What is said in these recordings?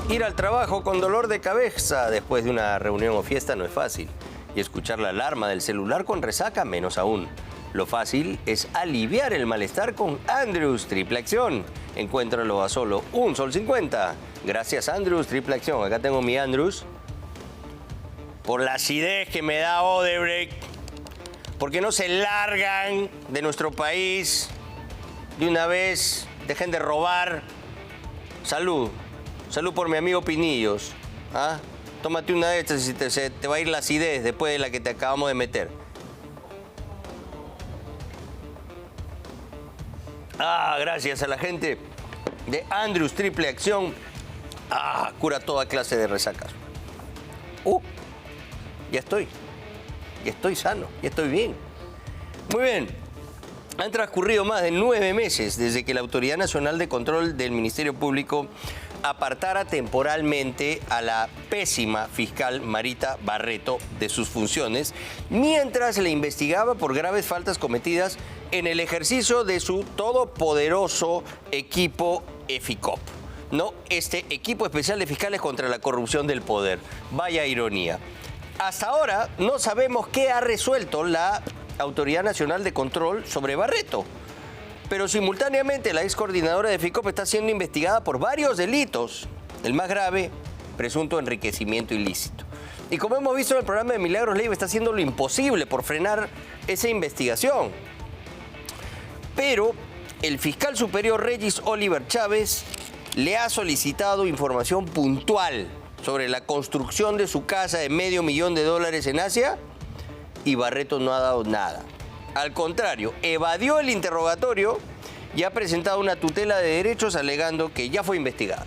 Ir al trabajo con dolor de cabeza después de una reunión o fiesta no es fácil. Y escuchar la alarma del celular con resaca menos aún. Lo fácil es aliviar el malestar con Andrews Triple Acción. Encuéntralo a solo $1.50. Gracias Andrews Triple Acción. Acá tengo mi Andrews. Por la acidez que me da Odebrecht. Porque no se largan de nuestro país de una vez. Dejen de robar. Salud. Salud por mi amigo Pinillos. ¿Ah? Tómate una de estas y se te va a ir la acidez después de la que te acabamos de meter. Gracias a la gente de Andrews Triple Acción. Cura toda clase de resacas. Ya estoy sano, ya estoy bien. Muy bien. Han transcurrido más de 9 meses desde que la Autoridad Nacional de Control del Ministerio Público apartara temporalmente a la pésima fiscal Marita Barreto de sus funciones, mientras le investigaba por graves faltas cometidas en el ejercicio de su todopoderoso equipo EFICOP. No, este equipo especial de fiscales contra la corrupción del poder. Vaya ironía. Hasta ahora no sabemos qué ha resuelto la Autoridad Nacional de Control sobre Barreto. Pero simultáneamente la ex coordinadora de FICOP está siendo investigada por varios delitos. El más grave, presunto enriquecimiento ilícito. Y como hemos visto en el programa de Milagros Leiva, está haciendo lo imposible por frenar esa investigación. Pero el fiscal superior Regis Oliver Chávez le ha solicitado información puntual sobre la construcción de su casa de $500,000 en Asia y Barreto no ha dado nada. Al contrario, evadió el interrogatorio y ha presentado una tutela de derechos alegando que ya fue investigada.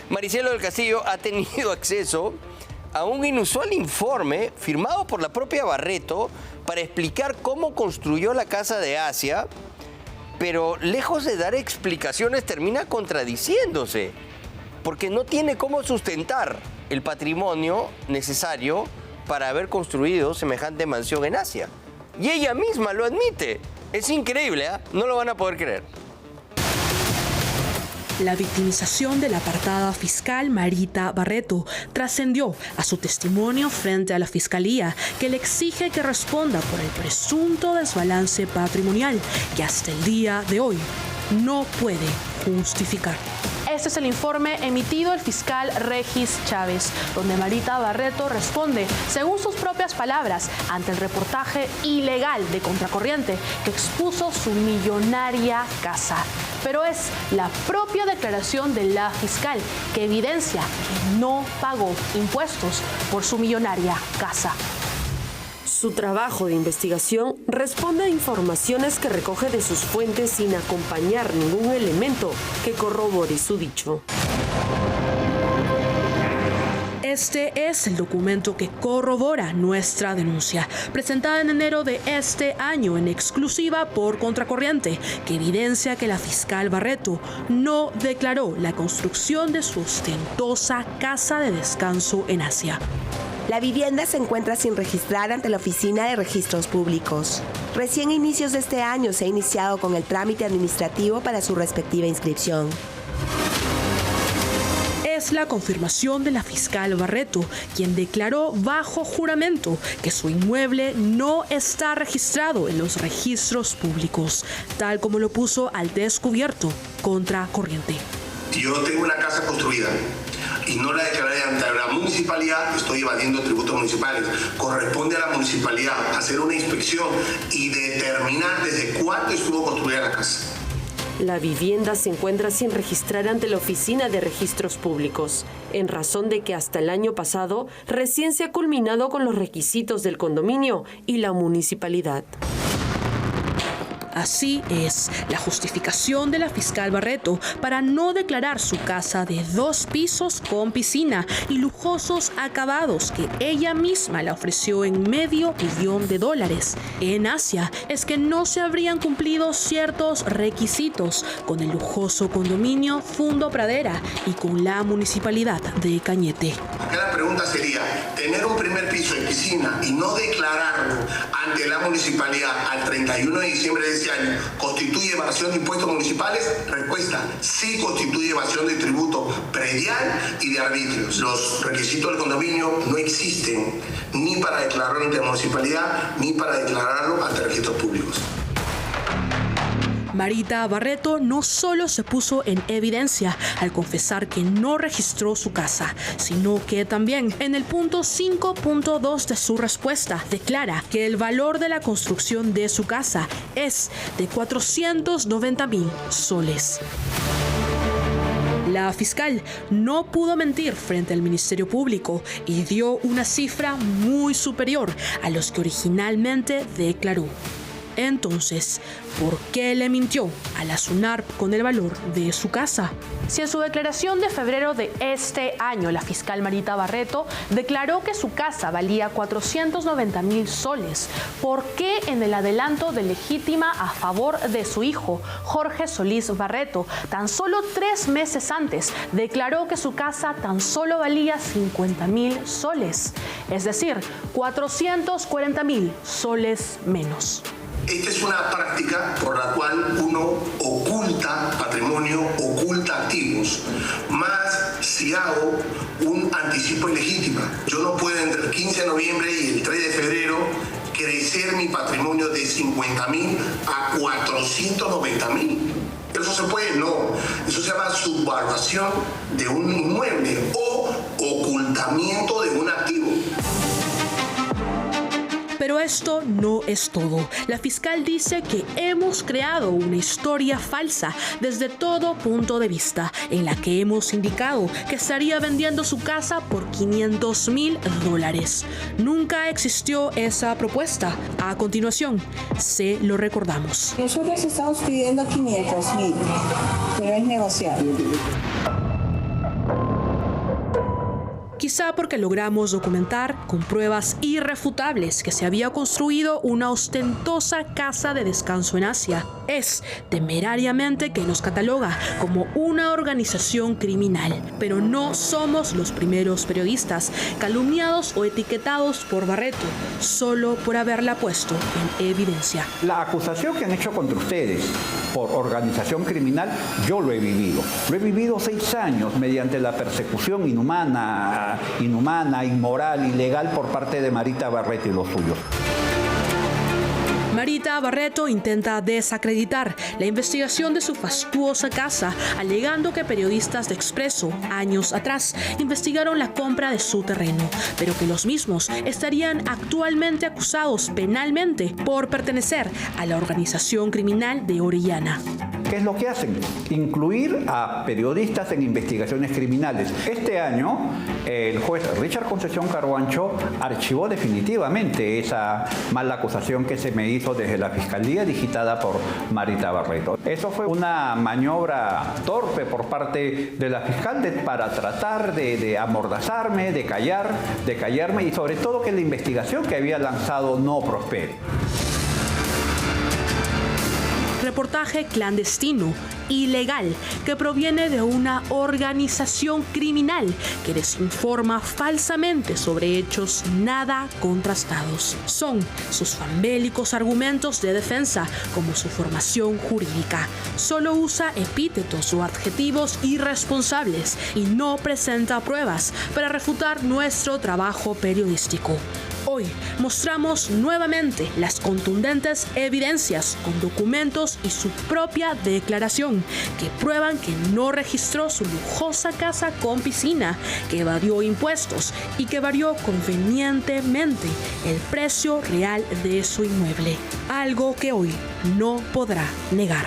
Maricelo del Castillo ha tenido acceso a un inusual informe firmado por la propia Barreto para explicar cómo construyó la casa de Asia, pero lejos de dar explicaciones termina contradiciéndose, porque no tiene cómo sustentar el patrimonio necesario para haber construido semejante mansión en Asia. Y ella misma lo admite. Es increíble, ¿eh? No lo van a poder creer. La victimización de la apartada fiscal Marita Barreto trascendió a su testimonio frente a la Fiscalía, que le exige que responda por el presunto desbalance patrimonial que hasta el día de hoy no puede justificar. Este es el informe emitido el fiscal Regis Chávez, donde Marita Barreto responde, según sus propias palabras, ante el reportaje ilegal de Contracorriente que expuso su millonaria casa. Pero es la propia declaración de la fiscal que evidencia que no pagó impuestos por su millonaria casa. Su trabajo de investigación responde a informaciones que recoge de sus fuentes sin acompañar ningún elemento que corrobore su dicho. Este es el documento que corrobora nuestra denuncia, presentada en enero de este año en exclusiva por Contracorriente, que evidencia que la fiscal Barreto no declaró la construcción de su ostentosa casa de descanso en Asia. La vivienda se encuentra sin registrar ante la Oficina de Registros Públicos. Recién a inicios de este año se ha iniciado con el trámite administrativo para su respectiva inscripción. Es la confirmación de la fiscal Barreto, quien declaró bajo juramento que su inmueble no está registrado en los registros públicos, tal como lo puso al descubierto Contracorriente. Yo tengo una casa construida y no la declaré ante la municipalidad, estoy evadiendo tributos municipales. Corresponde a la municipalidad hacer una inspección y determinar desde cuándo estuvo construida la casa. La vivienda se encuentra sin registrar ante la Oficina de Registros Públicos, en razón de que hasta el año pasado recién se ha culminado con los requisitos del condominio y la municipalidad. Así es la justificación de la fiscal Barreto para no declarar su casa de 2 pisos con piscina y lujosos acabados que ella misma le ofreció en $500,000 en Asia, es que no se habrían cumplido ciertos requisitos con el lujoso condominio Fundo Pradera y con la municipalidad de Cañete. Acá la pregunta sería, tener un primer piso de piscina y no declararlo ante la municipalidad al 31 de diciembre de ese este año constituye evasión de impuestos municipales. Respuesta: sí constituye evasión de tributo predial y de arbitrios. Los requisitos del condominio no existen ni para declararlo ante la municipalidad ni para declararlo ante registros públicos. Marita Barreto no solo se puso en evidencia al confesar que no registró su casa, sino que también en el punto 5.2 de su respuesta declara que el valor de la construcción de su casa es de 490.000 soles. La fiscal no pudo mentir frente al Ministerio Público y dio una cifra muy superior a los que originalmente declaró. Entonces, ¿por qué le mintió a la SUNARP con el valor de su casa? Si en su declaración de febrero de este año la fiscal Marita Barreto declaró que su casa valía 490.000 soles, ¿por qué en el adelanto de legítima a favor de su hijo, Jorge Solís Barreto, tan solo 3 meses antes declaró que su casa tan solo valía 50.000 soles? Es decir, 440.000 soles menos. Esta es una práctica por la cual uno oculta patrimonio, oculta activos, más si hago un anticipo ilegítimo. Yo no puedo entre el 15 de noviembre y el 3 de febrero crecer mi patrimonio de 50.000 a 490.000. ¿Eso se puede? No. Eso se llama subvaluación de un inmueble o ocultamiento de un activo. Pero esto no es todo. La fiscal dice que hemos creado una historia falsa desde todo punto de vista, en la que hemos indicado que estaría vendiendo su casa por $500.000. Nunca existió esa propuesta. A continuación, se lo recordamos. Nosotros estamos pidiendo 500.000, pero es negociable. Quizá porque logramos documentar con pruebas irrefutables que se había construido una ostentosa casa de descanso en Asia. Es temerariamente que nos cataloga como una organización criminal. Pero no somos los primeros periodistas calumniados o etiquetados por Barreto solo por haberla puesto en evidencia. La acusación que han hecho contra ustedes por organización criminal, yo lo he vivido. Lo he vivido 6 años mediante la persecución inhumana, inmoral, ilegal por parte de Marita Barreto y los suyos. Marita Barreto intenta desacreditar la investigación de su fastuosa casa, alegando que periodistas de Expreso, años atrás, investigaron la compra de su terreno, pero que los mismos estarían actualmente acusados penalmente por pertenecer a la organización criminal de Orellana. ¿Qué es lo que hacen? Incluir a periodistas en investigaciones criminales. Este año, el juez Richard Concesión Carhuancho archivó definitivamente esa mala acusación que se me hizo desde la Fiscalía digitada por Marita Barreto. Eso fue una maniobra torpe por parte de la fiscal para tratar de amordazarme, de callarme y sobre todo que la investigación que había lanzado no prospere. Reportaje clandestino, ilegal, que proviene de una organización criminal que desinforma falsamente sobre hechos nada contrastados. Son sus famélicos argumentos de defensa como su formación jurídica. Solo usa epítetos o adjetivos irresponsables y no presenta pruebas para refutar nuestro trabajo periodístico. Hoy mostramos nuevamente las contundentes evidencias con documentos y su propia declaración que prueban que no registró su lujosa casa con piscina, que evadió impuestos y que varió convenientemente el precio real de su inmueble, algo que hoy no podrá negar.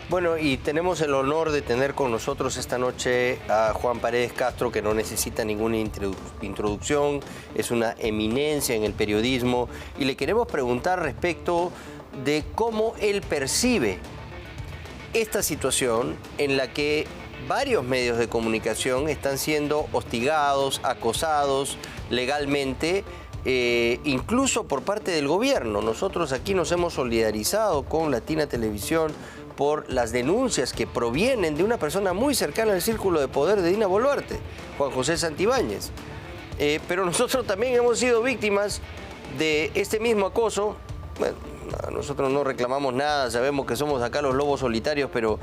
Bueno, y tenemos el honor de tener con nosotros esta noche a Juan Paredes Castro, que no necesita ninguna introducción, es una eminencia en el periodismo, y le queremos preguntar respecto de cómo él percibe esta situación en la que varios medios de comunicación están siendo hostigados, acosados legalmente, incluso por parte del gobierno. Nosotros aquí nos hemos solidarizado con Latina Televisión por las denuncias que provienen de una persona muy cercana al círculo de poder de Dina Boluarte, Juan José Santibáñez. pero nosotros también hemos sido víctimas de este mismo acoso. Bueno, nosotros no reclamamos nada, sabemos que somos acá los lobos solitarios, pero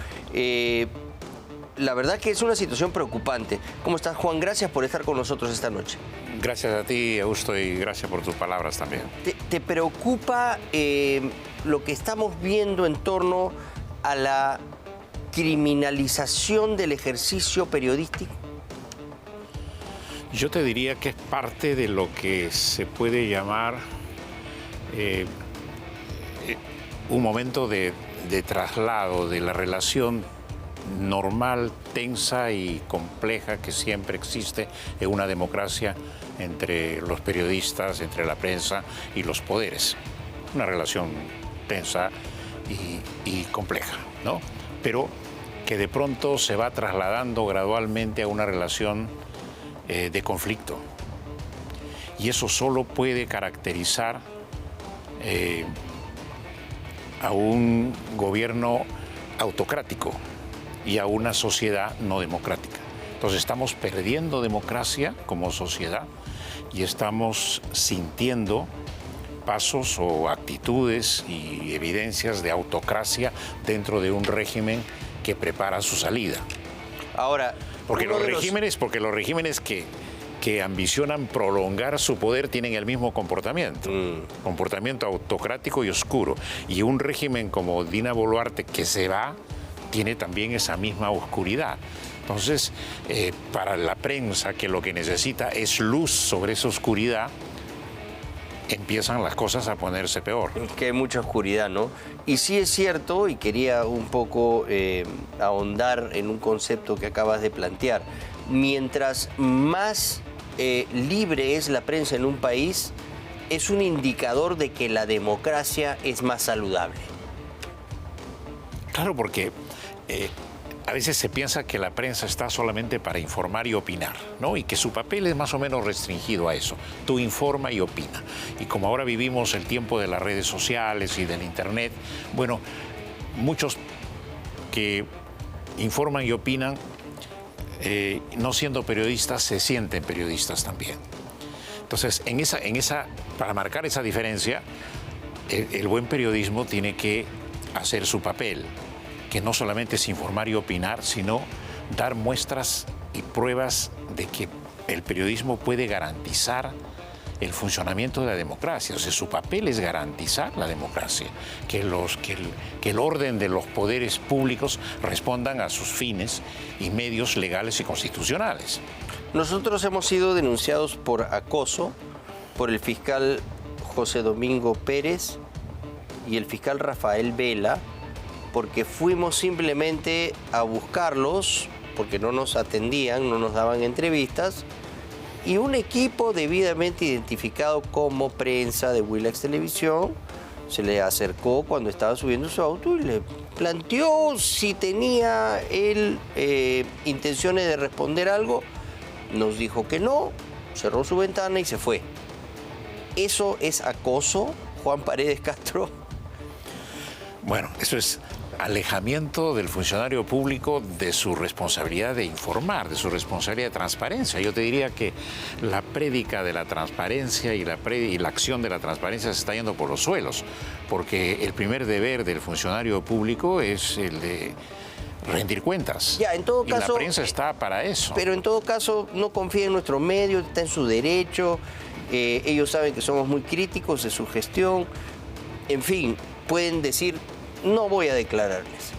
la verdad que es una situación preocupante. ¿Cómo estás, Juan? Gracias por estar con nosotros esta noche. Gracias a ti, Augusto, y gracias por tus palabras también. ¿Te preocupa lo que estamos viendo en torno a la criminalización del ejercicio periodístico? Yo te diría que es parte de lo que se puede llamar un momento de traslado de la relación normal, tensa y compleja que siempre existe en una democracia entre los periodistas, entre la prensa y los poderes. Una relación tensa y compleja, ¿no? Pero que de pronto se va trasladando gradualmente a una relación de conflicto. Y eso solo puede caracterizar a un gobierno autocrático y a una sociedad no democrática. Entonces estamos perdiendo democracia como sociedad y estamos sintiendo pasos o actitudes y evidencias de autocracia dentro de un régimen que prepara su salida. Ahora, porque los regímenes que ambicionan prolongar su poder tienen el mismo comportamiento, comportamiento autocrático y oscuro. Y un régimen como Dina Boluarte que se va, tiene también esa misma oscuridad. Entonces, para la prensa, que lo que necesita es luz sobre esa oscuridad, empiezan las cosas a ponerse peor. Que hay mucha oscuridad, ¿no? Y sí es cierto, y quería un poco ahondar en un concepto que acabas de plantear. Mientras más libre es la prensa en un país, es un indicador de que la democracia es más saludable. Claro, porque a veces se piensa que la prensa está solamente para informar y opinar, ¿no? Y que su papel es más o menos restringido a eso. Tú informa y opina. Y como ahora vivimos el tiempo de las redes sociales y del Internet, bueno, muchos que informan y opinan, no siendo periodistas, se sienten periodistas también. Entonces, para marcar esa diferencia, el buen periodismo tiene que hacer su papel, que no solamente es informar y opinar, sino dar muestras y pruebas de que el periodismo puede garantizar el funcionamiento de la democracia. O sea, su papel es garantizar la democracia, que el orden de los poderes públicos respondan a sus fines y medios legales y constitucionales. Nosotros hemos sido denunciados por acoso por el fiscal José Domingo Pérez y el fiscal Rafael Vela, porque fuimos simplemente a buscarlos, porque no nos atendían, no nos daban entrevistas, y un equipo debidamente identificado como prensa de Willax Televisión se le acercó cuando estaba subiendo su auto y le planteó si tenía él intenciones de responder algo. Nos dijo que no, cerró su ventana y se fue. ¿Eso es acoso, Juan Paredes Castro? Bueno, eso es alejamiento del funcionario público de su responsabilidad de informar, de su responsabilidad de transparencia. Yo te diría que la prédica de la transparencia y la acción de la transparencia se está yendo por los suelos, porque el primer deber del funcionario público es el de rendir cuentas. Ya, en todo caso, y la prensa está para eso. Pero en todo caso, no confía en nuestros medios, está en su derecho. Ellos saben que somos muy críticos de su gestión. En fin, pueden decir, no voy a declararles.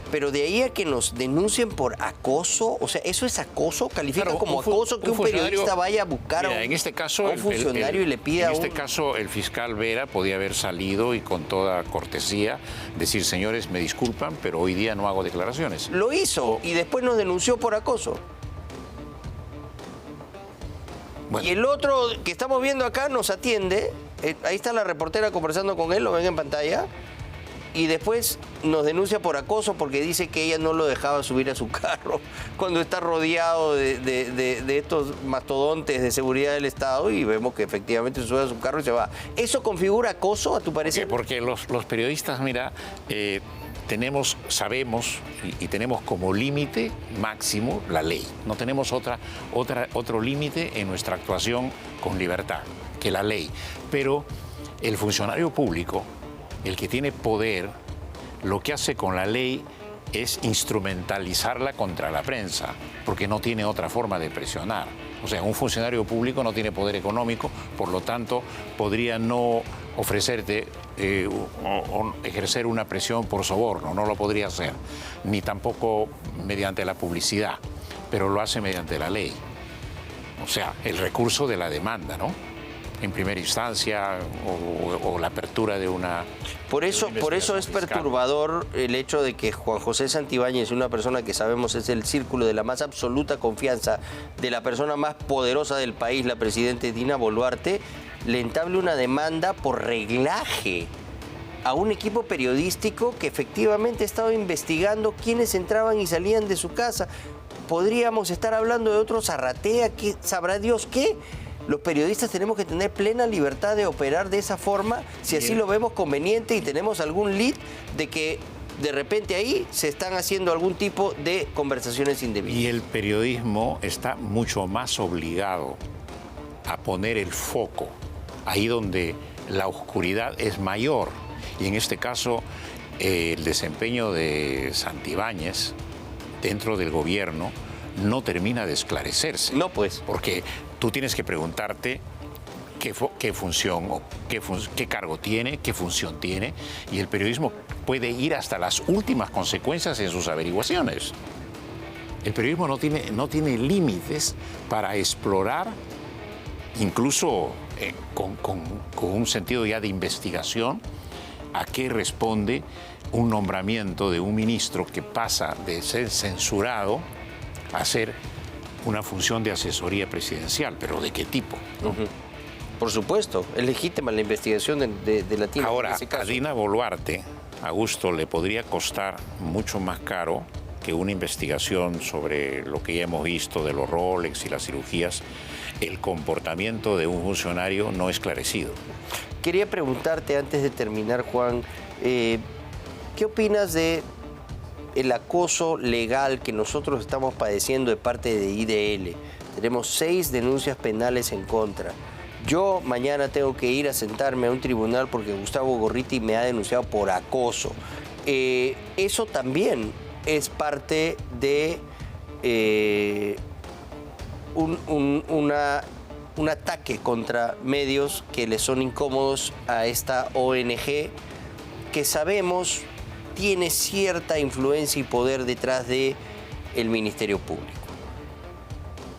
Pero de ahí a que nos denuncien por acoso, o sea, ¿eso es acoso? ¿Califica claro, como acoso que un periodista vaya a buscar en este caso, a un funcionario y le pida En este caso, el fiscal Vera podía haber salido y con toda cortesía decir, señores, me disculpan, pero hoy día no hago declaraciones. Lo hizo y después nos denunció por acoso. Bueno. Y el otro que estamos viendo acá nos atiende, ahí está la reportera conversando con él, lo ven en pantalla, y después nos denuncia por acoso porque dice que ella no lo dejaba subir a su carro cuando está rodeado de estos mastodontes de seguridad del Estado, y vemos que efectivamente se sube a su carro y se va. ¿Eso configura acoso, a tu parecer? Porque los periodistas, mira, sabemos y tenemos como límite máximo la ley. No tenemos otro límite en nuestra actuación con libertad que la ley. Pero el funcionario público, el que tiene poder, lo que hace con la ley es instrumentalizarla contra la prensa, porque no tiene otra forma de presionar. O sea, un funcionario público no tiene poder económico, por lo tanto, podría no ofrecerte o ejercer una presión por soborno, no lo podría hacer, ni tampoco mediante la publicidad, pero lo hace mediante la ley. O sea, el recurso de la demanda, ¿no? En primera instancia, o la apertura de una... Por eso es perturbador el hecho de que Juan José Santibáñez, una persona que sabemos es el círculo de la más absoluta confianza de la persona más poderosa del país, la presidenta Dina Boluarte, le entable una demanda por reglaje a un equipo periodístico que efectivamente estaba investigando quiénes entraban y salían de su casa. Podríamos estar hablando de otro Zarratea, que sabrá Dios qué. Los periodistas tenemos que tener plena libertad de operar de esa forma, si así lo vemos conveniente y tenemos algún lead de que de repente ahí se están haciendo algún tipo de conversaciones indebidas. Y el periodismo está mucho más obligado a poner el foco ahí donde la oscuridad es mayor. Y en este caso, el desempeño de Santibáñez dentro del gobierno no termina de esclarecerse. No, pues. Porque tú tienes que preguntarte qué función o qué cargo tiene, qué función tiene, y el periodismo puede ir hasta las últimas consecuencias en sus averiguaciones. El periodismo no tiene límites para explorar, incluso con un sentido ya de investigación, a qué responde un nombramiento de un ministro que pasa de ser censurado a ser una función de asesoría presidencial, pero ¿de qué tipo? ¿No? Por supuesto, es legítima la investigación de la Dina. Ahora, a Dina Boluarte, Augusto, le podría costar mucho más caro que una investigación sobre lo que ya hemos visto de los Rolex y las cirugías, el comportamiento de un funcionario no esclarecido. Quería preguntarte antes de terminar, Juan, ¿qué opinas de el acoso legal que nosotros estamos padeciendo de parte de IDL? Tenemos 6 denuncias penales en contra. Yo mañana tengo que ir a sentarme a un tribunal porque Gustavo Gorriti me ha denunciado por acoso. Eso también es parte de un ataque contra medios que le son incómodos a esta ONG que sabemos tiene cierta influencia y poder detrás del Ministerio Público.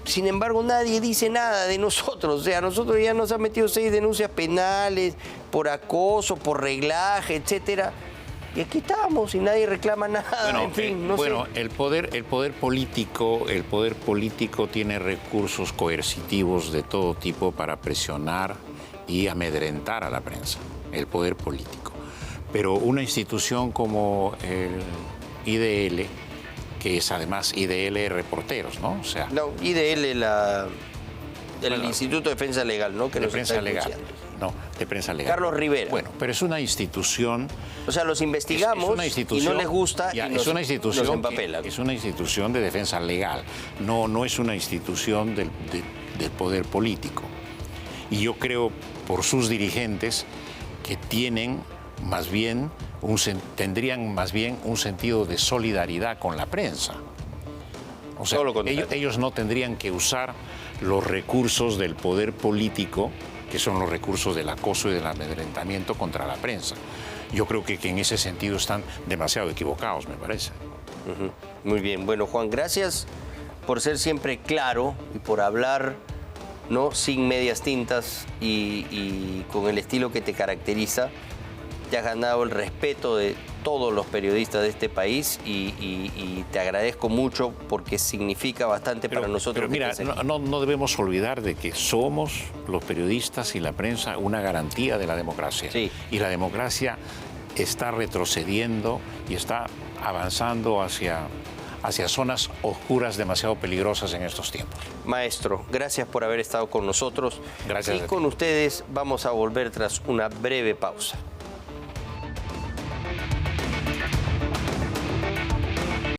Sin embargo, nadie dice nada de nosotros. O sea, nosotros ya nos han metido 6 denuncias penales por acoso, por reglaje, etcétera. Y aquí estamos y nadie reclama nada. Bueno, en fin, no sé. el poder político tiene recursos coercitivos de todo tipo para presionar y amedrentar a la prensa. El poder político. Pero una institución como el IDL, que es además IDL Reporteros, ¿no? O sea, no, IDL, el Instituto de Defensa Legal, ¿no? Que de nos prensa está legal. denunciando. No, de prensa legal. Carlos Rivera. Bueno, pero es una institución. O sea, los investigamos y no les gusta y nos empapelan. Es una institución de defensa legal. No es una institución del poder político. Y yo creo, por sus dirigentes, que tendrían más bien un sentido de solidaridad con la prensa. O sea, ellos no tendrían que usar los recursos del poder político, que son los recursos del acoso y del amedrentamiento contra la prensa. Yo creo que en ese sentido están demasiado equivocados, me parece. Muy bien. Bueno, Juan, gracias por ser siempre claro y por hablar, ¿no?, sin medias tintas y con el estilo que te caracteriza. Te has ganado el respeto de todos los periodistas de este país y te agradezco mucho porque significa bastante para nosotros. Pero mira, no debemos olvidar de que somos los periodistas y la prensa una garantía de la democracia. Sí. Y la democracia está retrocediendo y está avanzando hacia zonas oscuras demasiado peligrosas en estos tiempos. Maestro, gracias por haber estado con nosotros. Gracias. Y con ustedes vamos a volver tras una breve pausa.